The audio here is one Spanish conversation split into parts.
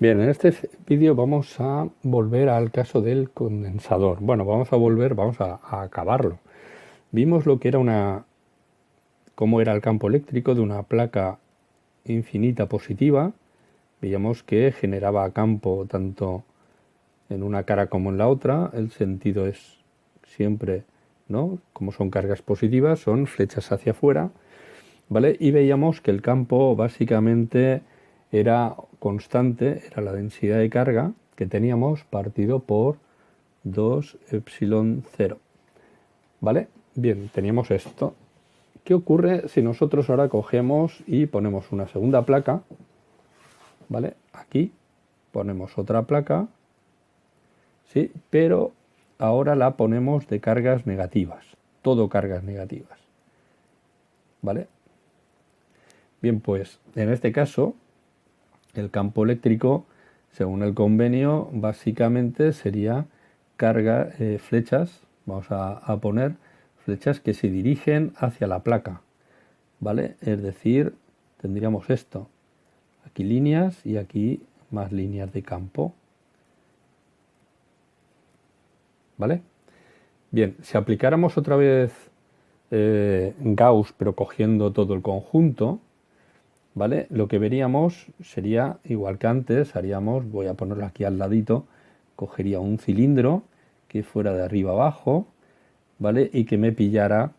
Bien, en este vídeo vamos a volver al caso del condensador. Bueno, vamos a acabarlo. Vimos lo que era cómo era el campo eléctrico de una placa infinita positiva. Veíamos que generaba campo tanto en una cara como en la otra. El sentido es siempre, ¿no? Como son cargas positivas, son flechas hacia afuera, ¿vale? Y veíamos que el campo básicamente era constante, era la densidad de carga que teníamos partido por 2 epsilon 0, ¿vale? Bien, teníamos esto. ¿Qué ocurre si nosotros ahora cogemos y ponemos una segunda placa? ¿Vale? Aquí ponemos otra placa, ¿sí? Pero ahora la ponemos de cargas negativas, todo cargas negativas, ¿vale? Bien, pues en este caso el campo eléctrico, según el convenio, básicamente sería flechas, vamos a poner flechas que se dirigen hacia la placa, ¿vale? Es decir, tendríamos esto, aquí líneas y aquí más líneas de campo, ¿vale? Bien, si aplicáramos otra vez Gauss, pero cogiendo todo el conjunto, ¿vale? Lo que veríamos sería igual que antes, voy a ponerlo aquí al ladito, cogería un cilindro que fuera de arriba abajo, ¿vale? Y que me pillara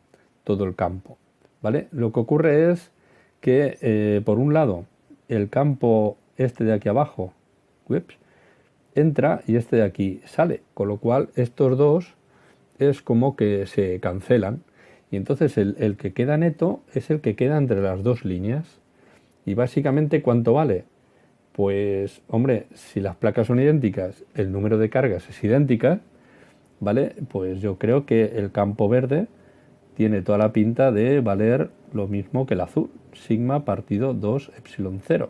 todo el campo, ¿vale? Lo que ocurre es que, por un lado, el campo este de aquí abajo, ups, entra y este de aquí sale, con lo cual estos dos es como que se cancelan y entonces el que queda neto es el que queda entre las dos líneas. Y básicamente, ¿cuánto vale? Pues, hombre, si las placas son idénticas, el número de cargas es idéntica, ¿vale? Pues yo creo que el campo verde tiene toda la pinta de valer lo mismo que el azul, sigma partido 2 epsilon 0.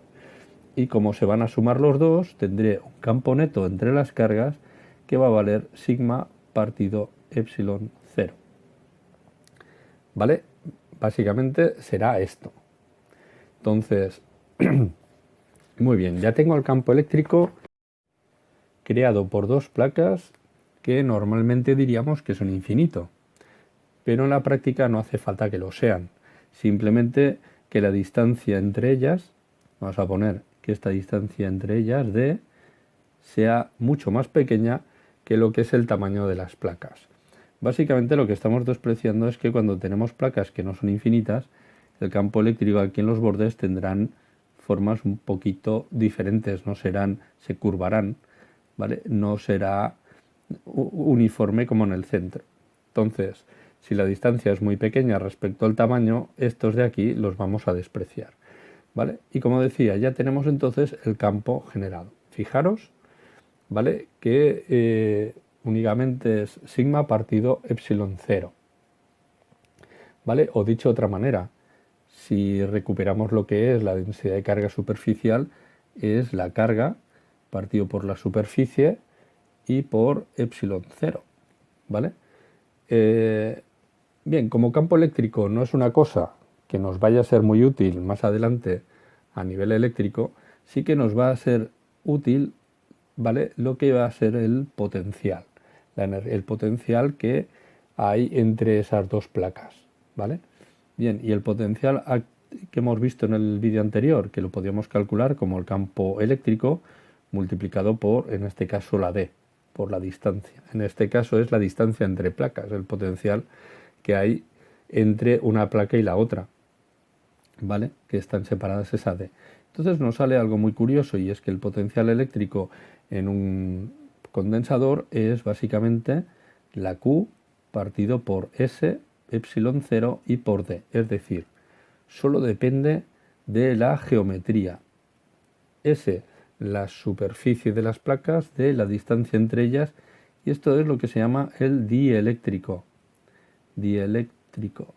Y como se van a sumar los dos, tendré un campo neto entre las cargas que va a valer sigma partido epsilon 0. ¿Vale? Básicamente será esto. Entonces, muy bien, ya tengo el campo eléctrico creado por dos placas que normalmente diríamos que son infinito, pero en la práctica no hace falta que lo sean, simplemente que la distancia entre ellas, vamos a poner que esta distancia entre ellas d sea mucho más pequeña que lo que es el tamaño de las placas. Básicamente lo que estamos despreciando es que cuando tenemos placas que no son infinitas, el campo eléctrico aquí en los bordes tendrán formas un poquito diferentes, no serán, se curvarán, ¿vale? No será uniforme como en el centro. Entonces, si la distancia es muy pequeña respecto al tamaño, estos de aquí los vamos a despreciar, ¿vale? Y como decía, ya tenemos entonces el campo generado. Fijaros, ¿vale? Que únicamente es sigma partido epsilon 0, ¿vale? O dicho de otra manera, si recuperamos lo que es la densidad de carga superficial, es la carga partido por la superficie y por epsilon 0, ¿vale? Bien, como campo eléctrico no es una cosa que nos vaya a ser muy útil más adelante a nivel eléctrico, sí que nos va a ser útil, ¿vale? Lo que va a ser el potencial, el potencial que hay entre esas dos placas, ¿vale? Bien, y el potencial que hemos visto en el vídeo anterior, que lo podíamos calcular como el campo eléctrico multiplicado por, en este caso, la D, por la distancia. En este caso es la distancia entre placas, el potencial que hay entre una placa y la otra, ¿vale? Que están separadas esa D. Entonces nos sale algo muy curioso y es que el potencial eléctrico en un condensador es básicamente la Q partido por S, epsilon 0 y por D. Es decir, solo depende de la geometría. S, la superficie de las placas, D, la distancia entre ellas, y esto es lo que se llama el dieléctrico. Dieléctrico,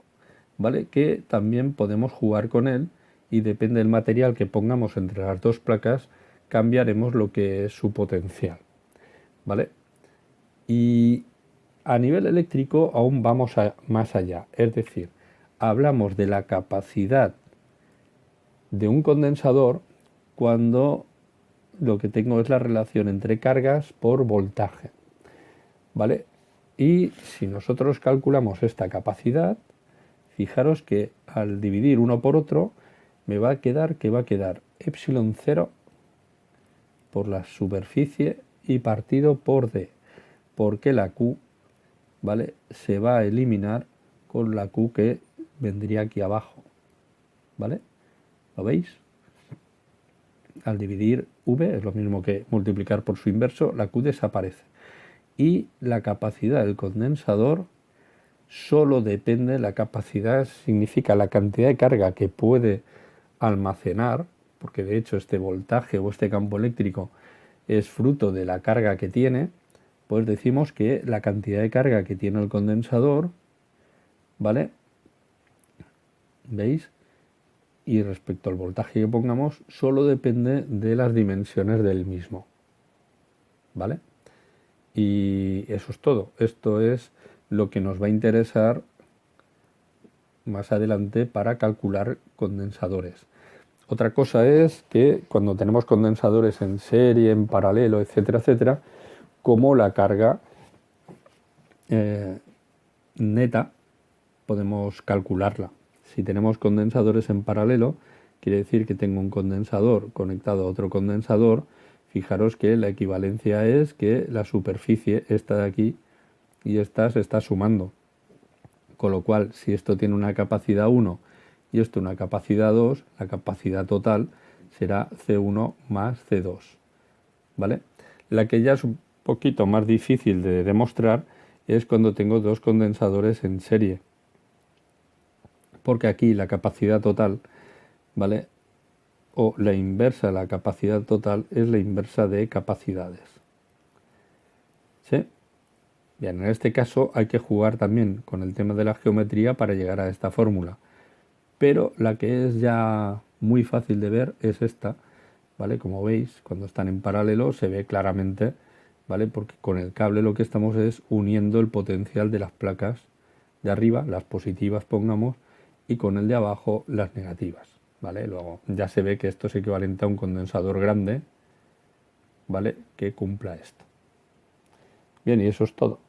¿vale? Que también podemos jugar con él y depende del material que pongamos entre las dos placas, cambiaremos lo que es su potencial, ¿vale? Y a nivel eléctrico aún vamos más allá, es decir, hablamos de la capacidad de un condensador cuando lo que tengo es la relación entre cargas por voltaje, ¿vale? Y si nosotros calculamos esta capacidad, fijaros que al dividir uno por otro, me va a quedar que va a quedar epsilon 0 por la superficie y partido por D, porque la Q, ¿vale?, se va a eliminar con la Q que vendría aquí abajo, ¿vale? ¿Lo veis? Al dividir V es lo mismo que multiplicar por su inverso, la Q desaparece. Y la capacidad del condensador solo depende, la capacidad significa la cantidad de carga que puede almacenar, porque de hecho este voltaje o este campo eléctrico es fruto de la carga que tiene, pues decimos que la cantidad de carga que tiene el condensador, ¿vale? ¿Veis? Y respecto al voltaje que pongamos, solo depende de las dimensiones del mismo, ¿vale? Y eso es todo. Esto es lo que nos va a interesar más adelante para calcular condensadores. Otra cosa es que cuando tenemos condensadores en serie, en paralelo, etcétera, etcétera, como la carga neta podemos calcularla. Si tenemos condensadores en paralelo, quiere decir que tengo un condensador conectado a otro condensador. Fijaros que la equivalencia es que la superficie, esta de aquí y esta, se está sumando. Con lo cual, si esto tiene una capacidad 1 y esto una capacidad 2, la capacidad total será C1 más C2. ¿Vale? La que ya es un poquito más difícil de demostrar es cuando tengo dos condensadores en serie. Porque aquí la capacidad total, ¿vale?, o la inversa de la capacidad total es la inversa de capacidades. ¿Sí? Bien, en este caso hay que jugar también con el tema de la geometría para llegar a esta fórmula. Pero la que es ya muy fácil de ver es esta, ¿vale? Como veis, cuando están en paralelo se ve claramente, ¿vale? Porque con el cable lo que estamos es uniendo el potencial de las placas de arriba, las positivas pongamos, y con el de abajo las negativas, ¿vale? Luego ya se ve que esto es equivalente a un condensador grande, ¿vale?, que cumpla esto. Bien, y eso es todo.